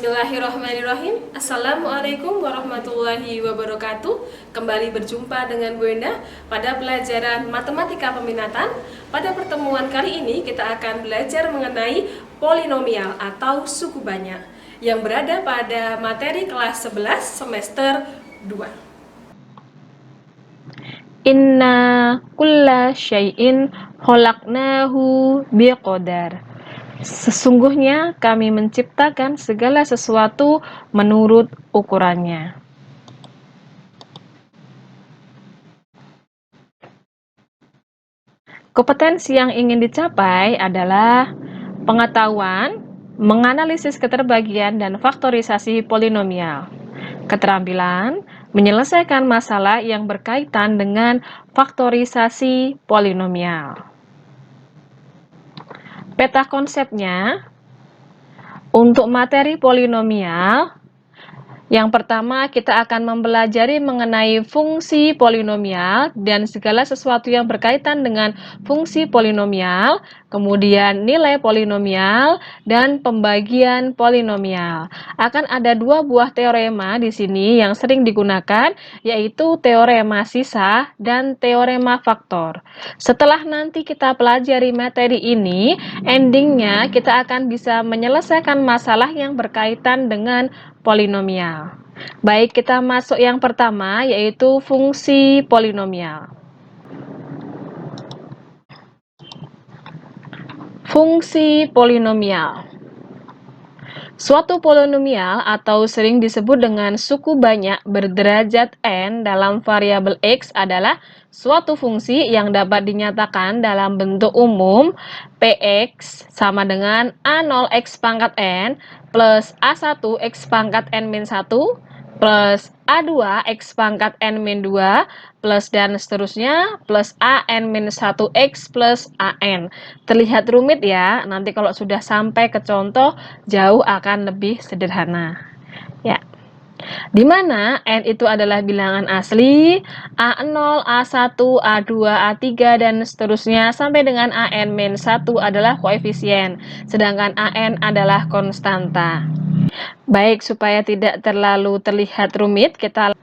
Bismillahirrahmanirrahim. Assalamualaikum warahmatullahi wabarakatuh. Kembali berjumpa dengan Bu Enda pada pelajaran Matematika Peminatan. Pada pertemuan kali ini kita akan belajar mengenai polinomial atau suku banyak yang berada pada materi kelas 11 semester 2. Inna kulla syai'in khalaqnahu biqadar. Sesungguhnya kami menciptakan segala sesuatu menurut ukurannya. Kompetensi yang ingin dicapai adalah pengetahuan, menganalisis keterbagian dan faktorisasi polinomial. Keterampilan, menyelesaikan masalah yang berkaitan dengan faktorisasi polinomial. Peta konsepnya, untuk materi polinomial, yang pertama kita akan mempelajari mengenai fungsi polinomial dan segala sesuatu yang berkaitan dengan fungsi polinomial, kemudian nilai polinomial dan pembagian polinomial. Akan ada dua buah teorema di sini yang sering digunakan, yaitu teorema sisa dan teorema faktor. Setelah nanti kita pelajari materi ini, endingnya kita akan bisa menyelesaikan masalah yang berkaitan dengan polinomial. Baik, kita masuk yang pertama, yaitu fungsi polinomial. Fungsi polinomial. Suatu polinomial atau sering disebut dengan suku banyak berderajat n dalam variabel x adalah suatu fungsi yang dapat dinyatakan dalam bentuk umum px sama dengan a0x pangkat n plus a1 x pangkat n-1 plus a2 x pangkat n-2 plus dan seterusnya plus an-1x plus an. Terlihat rumit ya, nanti kalau sudah sampai ke contoh jauh akan lebih sederhana ya. Di mana n itu adalah bilangan asli, A0, A1, A2, A3, dan seterusnya sampai dengan AN-1 adalah koefisien, sedangkan AN adalah konstanta. Baik, supaya tidak terlalu terlihat rumit, kita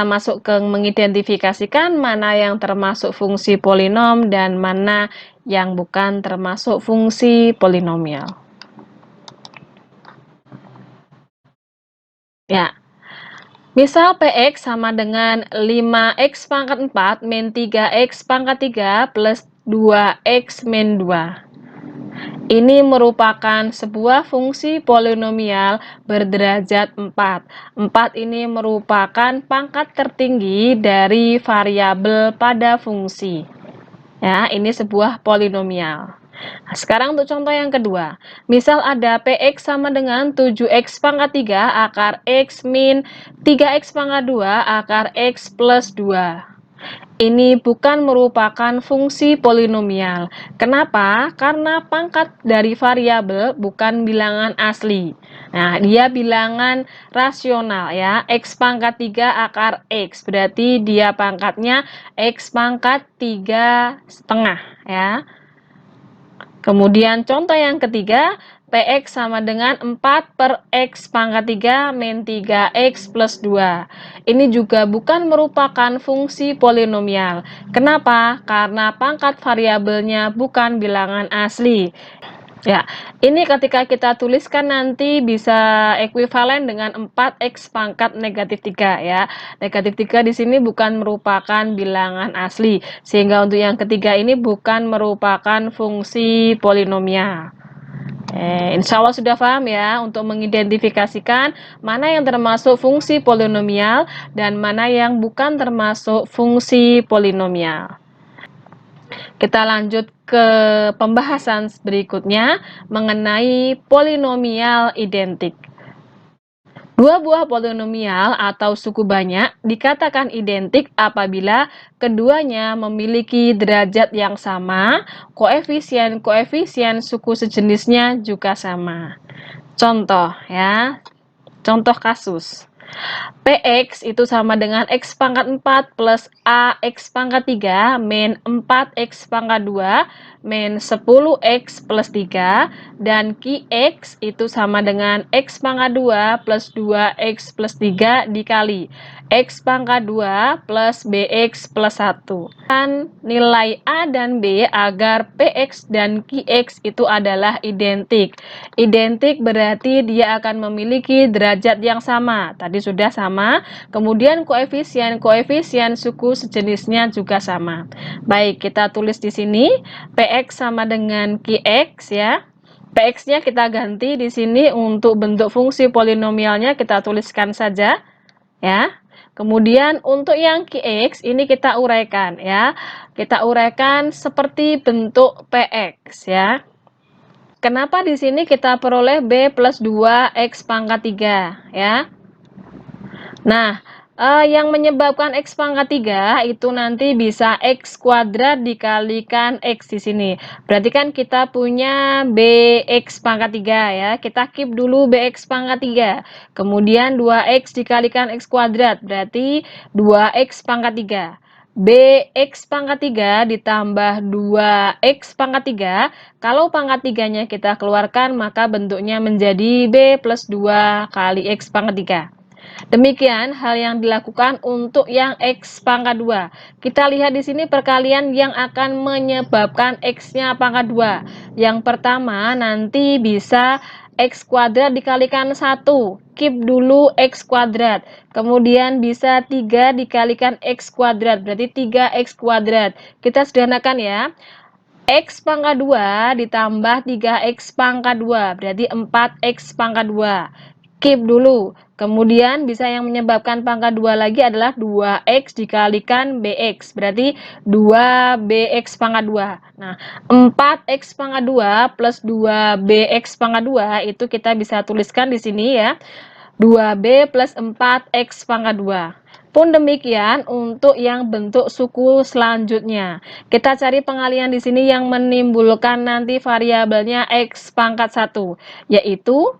masuk ke mengidentifikasikan mana yang termasuk fungsi polinom dan mana yang bukan termasuk fungsi polinomial. Ya. Misal Px sama dengan 5x pangkat 4 min 3x pangkat 3 plus 2x min 2. Ini merupakan sebuah fungsi polinomial berderajat 4. 4 ini merupakan pangkat tertinggi dari variabel pada fungsi. Ya, ini sebuah polinomial. Nah, sekarang untuk contoh yang kedua, misal ada Px sama dengan 7x pangkat 3 akar x min 3x pangkat 2 akar x plus 2. Ini bukan merupakan fungsi polinomial. Kenapa? Karena pangkat dari variabel bukan bilangan asli. Nah, dia bilangan rasional ya. X pangkat 3 akar x. Berarti dia pangkatnya x pangkat 3 setengah ya. Kemudian contoh yang ketiga, Px sama dengan 4 per x pangkat 3 min 3x plus 2. Ini juga bukan merupakan fungsi polinomial. Kenapa? Karena pangkat variabelnya bukan bilangan asli. Ya, ini ketika kita tuliskan nanti bisa ekuivalen dengan 4x pangkat negatif 3 ya. Negatif 3 di sini bukan merupakan bilangan asli, sehingga untuk yang ketiga ini bukan merupakan fungsi polinomial. Insya Allah sudah paham ya untuk mengidentifikasikan mana yang termasuk fungsi polinomial dan mana yang bukan termasuk fungsi polinomial. Kita lanjut ke pembahasan berikutnya mengenai polinomial identik. Dua buah polinomial atau suku banyak dikatakan identik apabila keduanya memiliki derajat yang sama, koefisien-koefisien suku sejenisnya juga sama. Contoh ya, contoh kasus. Px itu sama dengan X pangkat 4 plus AX pangkat 3 min 4X pangkat 2 min 10X plus 3, dan Qx itu sama dengan X pangkat 2 plus 2X plus 3 dikali X pangkat 2 plus Bx plus 1. Dan nilai A dan B agar Px dan Qx itu adalah identik. Identik berarti dia akan memiliki derajat yang sama. Tadi sudah sama. Kemudian koefisien suku sejenisnya juga sama. Baik, kita tulis di sini Px sama dengan Qx ya. Px-nya kita ganti di sini untuk bentuk fungsi polinomialnya kita tuliskan saja ya. Kemudian untuk yang Qx ini kita uraikan ya. Kita uraikan seperti bentuk Px ya. Kenapa di sini kita peroleh B plus 2X pangkat 3 ya. Nah, yang menyebabkan X pangkat 3 itu nanti bisa X kuadrat dikalikan X di sini. Berarti kan kita punya BX pangkat 3 ya. Kita keep dulu BX pangkat 3. Kemudian 2X dikalikan X kuadrat. Berarti 2X pangkat 3. Bx pangkat 3 ditambah 2x pangkat 3. Kalau pangkat 3-nya kita keluarkan, maka bentuknya menjadi B plus 2 kali x pangkat 3. Demikian hal yang dilakukan untuk yang x pangkat 2. Kita lihat di sini perkalian yang akan menyebabkan x-nya pangkat 2. Yang pertama nanti bisa x kuadrat dikalikan 1. Keep dulu x kuadrat. Kemudian bisa 3 dikalikan x kuadrat. Berarti 3x kuadrat. Kita sederhanakan ya. X pangkat 2 ditambah 3x pangkat 2. Berarti 4x pangkat 2. Keep dulu. Kemudian bisa yang menyebabkan pangkat 2 lagi adalah 2x dikalikan bx. Berarti 2bx pangkat 2. Nah, 4x pangkat 2 plus 2bx pangkat 2 itu kita bisa tuliskan di sini ya. 2b plus 4x pangkat 2. Pun demikian untuk yang bentuk suku selanjutnya. Kita cari pengalian di sini yang menimbulkan nanti variabelnya x pangkat 1, yaitu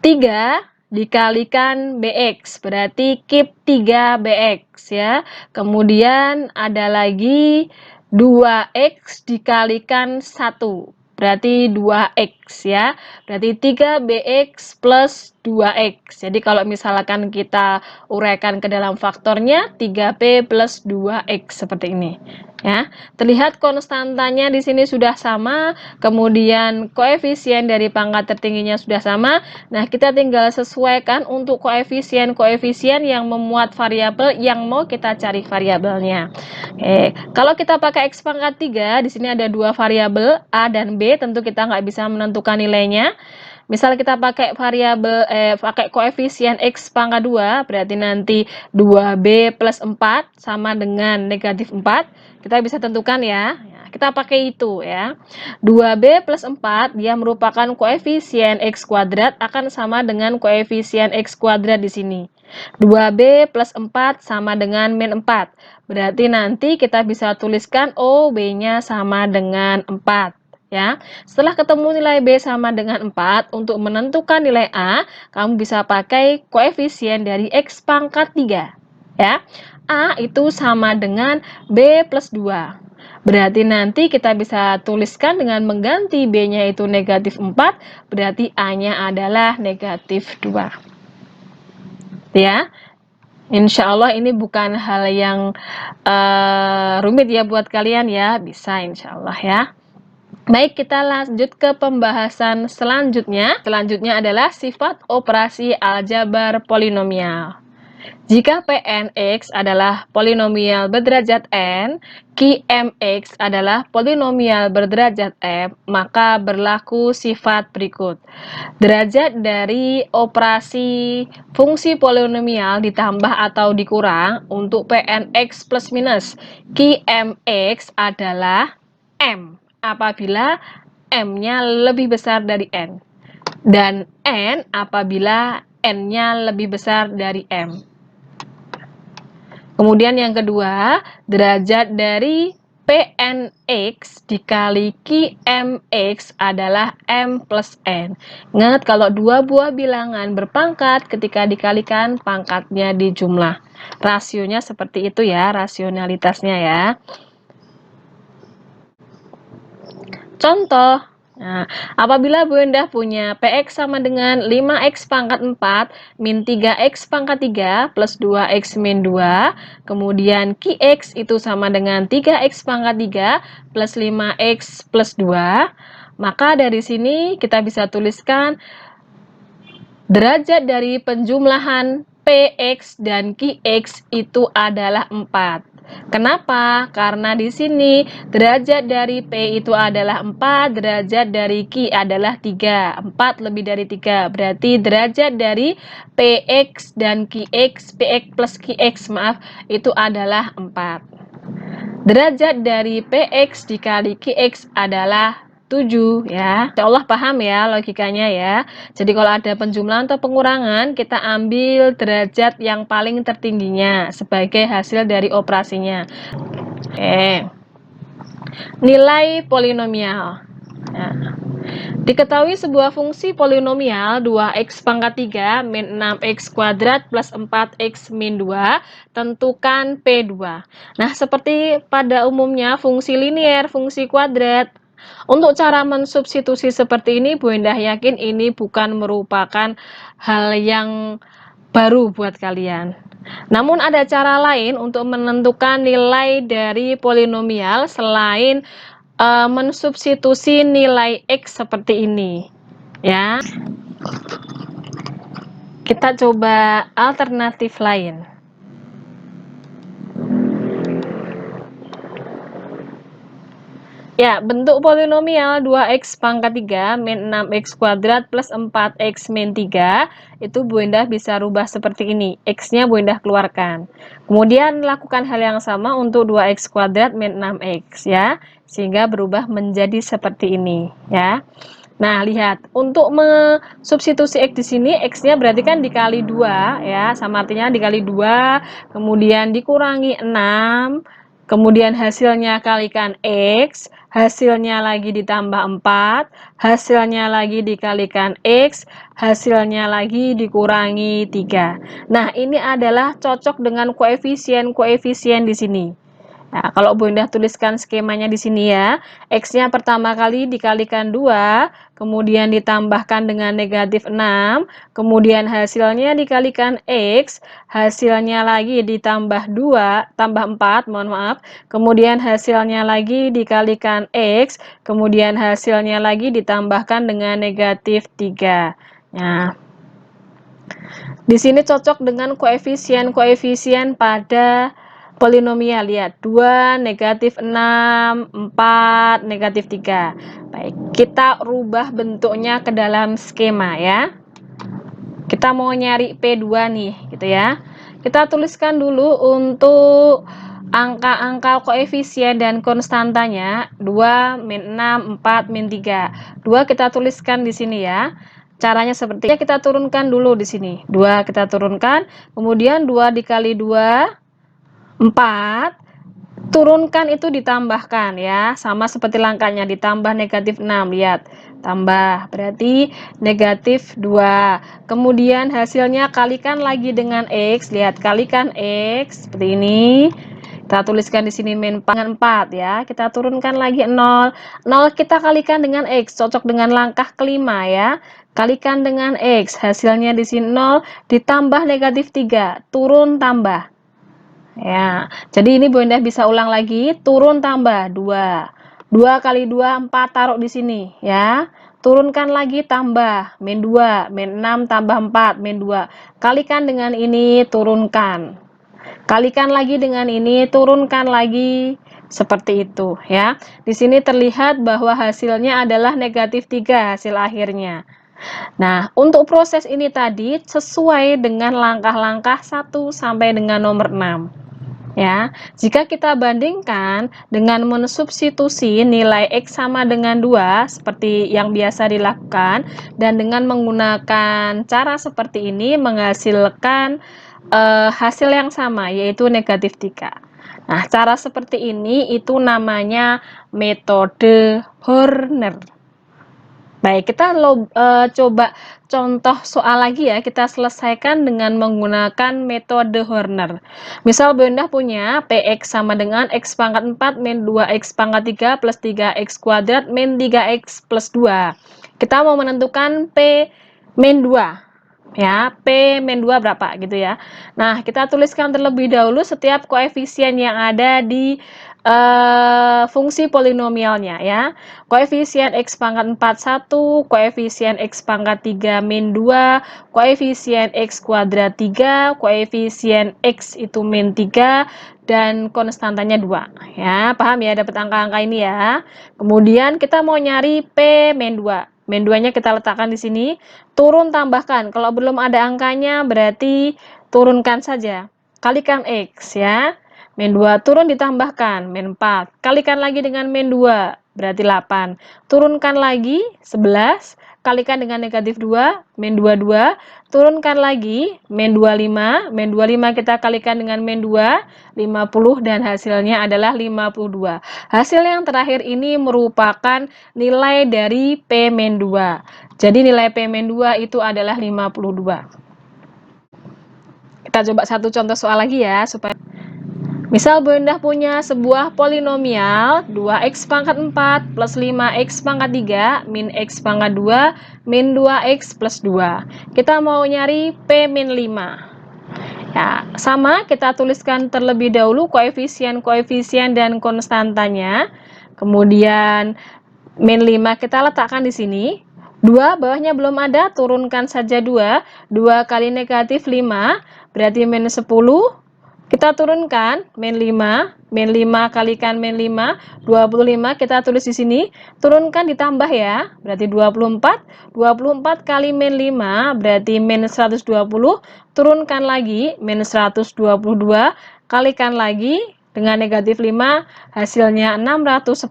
3 dikalikan bx, berarti keep 3bx ya. Kemudian ada lagi 2x dikalikan 1, berarti 2x ya. Berarti 3bx plus 2x. Jadi kalau misalkan kita uraikan ke dalam faktornya 3b plus 2x seperti ini. Ya, terlihat konstantanya di sini sudah sama, kemudian koefisien dari pangkat tertingginya sudah sama. Nah, kita tinggal sesuaikan untuk koefisien yang memuat variabel yang mau kita cari variabelnya. Oke, kalau kita pakai x pangkat 3, di sini ada dua variabel A dan B, tentu kita nggak bisa menentukan nilainya. Misal kita pakai variabel pakai koefisien x pangkat 2, berarti nanti 2b plus 4 sama dengan negatif 4. Kita bisa tentukan ya. Kita pakai itu ya. 2b plus 4 dia merupakan koefisien x kuadrat akan sama dengan koefisien x kuadrat di sini. 2b plus 4 sama dengan min 4. Berarti nanti kita bisa tuliskan B-nya sama dengan 4. Ya, setelah ketemu nilai B sama dengan 4, untuk menentukan nilai A, kamu bisa pakai koefisien dari X pangkat 3. Ya, A itu sama dengan B plus 2. Berarti nanti kita bisa tuliskan dengan mengganti B-nya itu negatif 4, berarti A-nya adalah negatif 2. Ya, insya Allah ini bukan hal yang rumit ya buat kalian ya, bisa insya Allah ya. Baik, kita lanjut ke pembahasan selanjutnya. Selanjutnya adalah sifat operasi aljabar polinomial. Jika Pnx adalah polinomial berderajat n, Qmx adalah polinomial berderajat m, maka berlaku sifat berikut. Derajat dari operasi fungsi polinomial ditambah atau dikurang untuk Pnx plus minus Qmx adalah m apabila m-nya lebih besar dari n, dan n apabila n-nya lebih besar dari m. Kemudian yang kedua, derajat dari Pnx dikali Qmx adalah M plus N. Ingat, kalau dua buah bilangan berpangkat, ketika dikalikan pangkatnya dijumlah. Rasionya seperti itu ya, rasionalitasnya ya. Contoh, nah, apabila Bu Endah punya Px sama dengan 5x pangkat 4 min 3x pangkat 3 plus 2x min 2, kemudian Qx itu sama dengan 3x pangkat 3 plus 5x plus 2, maka dari sini kita bisa tuliskan derajat dari penjumlahan Px dan Qx itu adalah 4. Kenapa? Karena di sini derajat dari P itu adalah 4, derajat dari Q adalah 3. 4 lebih dari 3, berarti derajat dari Px dan Qx, Px plus Qx, maaf, itu adalah 4. Derajat dari Px dikali Qx adalah 7 ya. Insya Allah paham ya logikanya ya. Jadi kalau ada penjumlahan atau pengurangan, kita ambil derajat yang paling tertingginya sebagai hasil dari operasinya. Oke. Nilai polinomial. Nah, diketahui sebuah fungsi polinomial 2x pangkat 3 min 6x kuadrat plus 4x min 2, tentukan P2. Nah, seperti pada umumnya fungsi linier, fungsi kuadrat, untuk cara mensubstitusi seperti ini, Bu Endah yakin ini bukan merupakan hal yang baru buat kalian. Namun ada cara lain untuk menentukan nilai dari polinomial selain mensubstitusi nilai X seperti ini. Ya. Kita coba alternatif lain. Ya, bentuk polinomial 2x pangkat 3 min 6x kuadrat plus 4x min 3 itu Bu Endah bisa rubah seperti ini. X-nya Bu Endah keluarkan. Kemudian lakukan hal yang sama untuk 2x kuadrat min 6x ya, sehingga berubah menjadi seperti ini ya. Nah, lihat, untuk mensubstitusi X di sini, X-nya berarti kan dikali 2 ya, sama artinya dikali 2, kemudian dikurangi 6, kemudian hasilnya kalikan X, hasilnya lagi ditambah 4, hasilnya lagi dikalikan X, hasilnya lagi dikurangi 3. Nah, ini adalah cocok dengan koefisien-koefisien di sini. Nah, kalau Bu Endah tuliskan skemanya di sini ya, X-nya pertama kali dikalikan 2, kemudian ditambahkan dengan negatif 6, kemudian hasilnya dikalikan X, hasilnya lagi ditambah 2, tambah 4, mohon maaf, kemudian hasilnya lagi dikalikan X, kemudian hasilnya lagi ditambahkan dengan negatif 3. Nah, di sini cocok dengan koefisien-koefisien pada polinomial, lihat 2, negatif 6, 4, negatif 3. Baik, kita rubah bentuknya ke dalam skema ya. Kita mau nyari P2 nih, gitu ya. Kita tuliskan dulu untuk angka-angka koefisien dan konstantanya 2, min 6, 4, min 3. 2 kita tuliskan di sini ya. Caranya seperti ini, kita turunkan dulu di sini. 2 kita turunkan, kemudian 2 dikali 2 4, turunkan itu ditambahkan ya, sama seperti langkahnya, ditambah negatif 6, lihat, tambah, berarti negatif 2, kemudian hasilnya kalikan lagi dengan X, lihat, kalikan X, seperti ini, kita tuliskan di sini min 4 ya, kita turunkan lagi 0, 0 kita kalikan dengan X, cocok dengan langkah kelima ya, kalikan dengan X, hasilnya di sini 0, ditambah negatif 3, turun tambah. Ya, jadi ini Bu Endah bisa ulang lagi, turun tambah 2. 2 kali 2, 4, taruh di sini ya. Turunkan lagi tambah, min 2, min 6 tambah 4, min 2. Kalikan dengan ini, turunkan. Kalikan lagi dengan ini, turunkan lagi. Seperti itu ya. Di sini terlihat bahwa hasilnya adalah negatif 3 hasil akhirnya. Nah, untuk proses ini tadi sesuai dengan langkah-langkah 1 sampai dengan nomor 6. Ya, jika kita bandingkan dengan mensubstitusi nilai X sama dengan 2 seperti yang biasa dilakukan dan dengan menggunakan cara seperti ini menghasilkan hasil yang sama yaitu negatif 3. Nah, cara seperti ini itu namanya metode Horner. Baik, kita coba contoh soal lagi ya, kita selesaikan dengan menggunakan metode Horner. Misal Bunda punya Px sama dengan X pangkat 4 min 2X pangkat 3 plus 3X kuadrat min 3X plus 2. Kita mau menentukan P min 2. Ya, P min 2 berapa gitu ya. Nah, kita tuliskan terlebih dahulu setiap koefisien yang ada di fungsi polinomialnya ya. Koefisien X pangkat 4 1, koefisien X pangkat 3 min 2, koefisien X kuadrat 3, koefisien X itu min 3, dan konstantanya 2. Ya, paham ya, dapat angka-angka ini ya. Kemudian kita mau nyari P min 2. Min 2-nya kita letakkan di sini, turun tambahkan. Kalau belum ada angkanya berarti turunkan saja. Kalikan X ya. Min 2 turun ditambahkan, min 4. Kalikan lagi dengan min 2, berarti 8. Turunkan lagi, 11. Kalikan dengan negatif 2, min 22. Turunkan lagi, min 25. Min 25 kita kalikan dengan min 2, 50. Dan hasilnya adalah 52. Hasil yang terakhir ini merupakan nilai dari P min 2. Jadi nilai P min 2 itu adalah 52. Kita coba satu contoh soal lagi ya, supaya misal Bunda punya sebuah polinomial 2x pangkat 4 plus 5x pangkat 3 min x pangkat 2 min 2x plus 2. Kita mau nyari P min 5. Ya, sama kita tuliskan terlebih dahulu koefisien-koefisien dan konstantanya. Kemudian min 5 kita letakkan di sini. 2 bawahnya belum ada, turunkan saja 2. 2 kali negatif 5 berarti min 10. Kita turunkan min 5, min 5 kalikan min 5, 25 kita tulis di sini, turunkan ditambah ya, berarti 24, 24 kali min 5 berarti min 120, turunkan lagi min 122, kalikan lagi dengan negatif 5, hasilnya 610,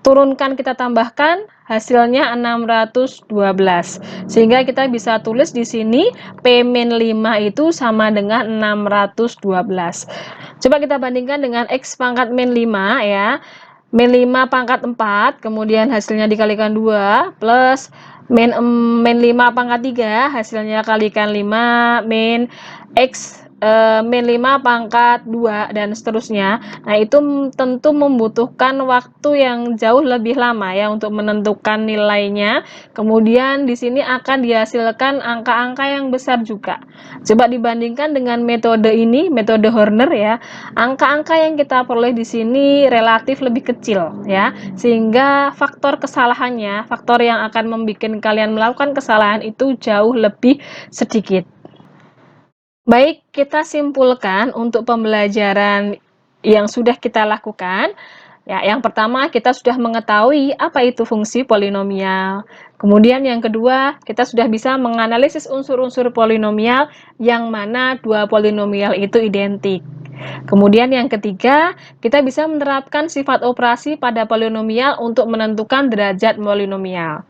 turunkan kita tambahkan, hasilnya 612. Sehingga kita bisa tulis di sini P min 5 itu sama dengan 612. Coba kita bandingkan dengan X pangkat min 5 ya. Min 5 pangkat 4, kemudian hasilnya dikalikan 2, plus min 5 pangkat 3, hasilnya kalikan 5, min X min 5 pangkat 2 dan seterusnya. Nah, itu tentu membutuhkan waktu yang jauh lebih lama ya untuk menentukan nilainya. Kemudian di sini akan dihasilkan angka-angka yang besar juga. Coba dibandingkan dengan metode ini, metode Horner ya. Angka-angka yang kita peroleh di sini relatif lebih kecil ya. Sehingga faktor kesalahannya, faktor yang akan membuat kalian melakukan kesalahan itu jauh lebih sedikit. Baik, kita simpulkan untuk pembelajaran yang sudah kita lakukan. Ya, yang pertama kita sudah mengetahui apa itu fungsi polinomial. Kemudian yang kedua, kita sudah bisa menganalisis unsur-unsur polinomial yang mana dua polinomial itu identik. Kemudian yang ketiga, kita bisa menerapkan sifat operasi pada polinomial untuk menentukan derajat polinomial.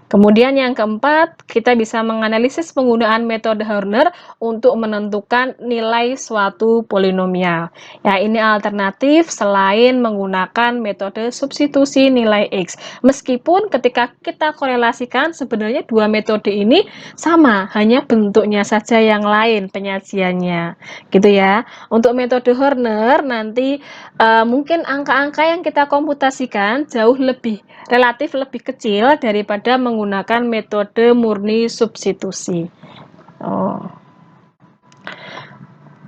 Kemudian yang keempat, kita bisa menganalisis penggunaan metode Horner untuk menentukan nilai suatu polinomial. Ya, ini alternatif selain menggunakan metode substitusi nilai X. Meskipun ketika kita korelasikan sebenarnya dua metode ini sama, hanya bentuknya saja yang lain penyajiannya. Gitu ya. Untuk metode Horner nanti mungkin angka-angka yang kita komputasikan jauh relatif lebih kecil daripada menggunakan metode murni substitusi.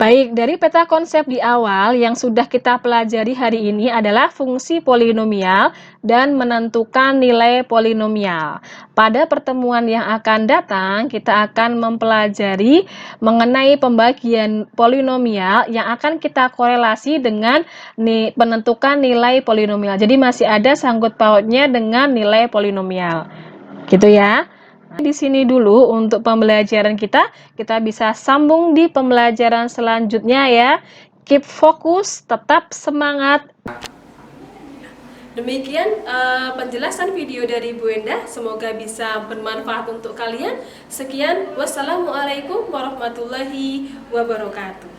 Baik, dari peta konsep di awal yang sudah kita pelajari hari ini adalah fungsi polinomial dan menentukan nilai polinomial. Pada pertemuan yang akan datang, kita akan mempelajari mengenai pembagian polinomial yang akan kita korelasi dengan penentukan nilai polinomial. Jadi masih ada sangkut pautnya dengan nilai polinomial. Gitu ya. Di sini dulu untuk pembelajaran kita bisa sambung di pembelajaran selanjutnya ya. Keep fokus, tetap semangat. Demikian penjelasan video dari Bu Endah, semoga bisa bermanfaat untuk kalian. Sekian, wassalamualaikum warahmatullahi wabarakatuh.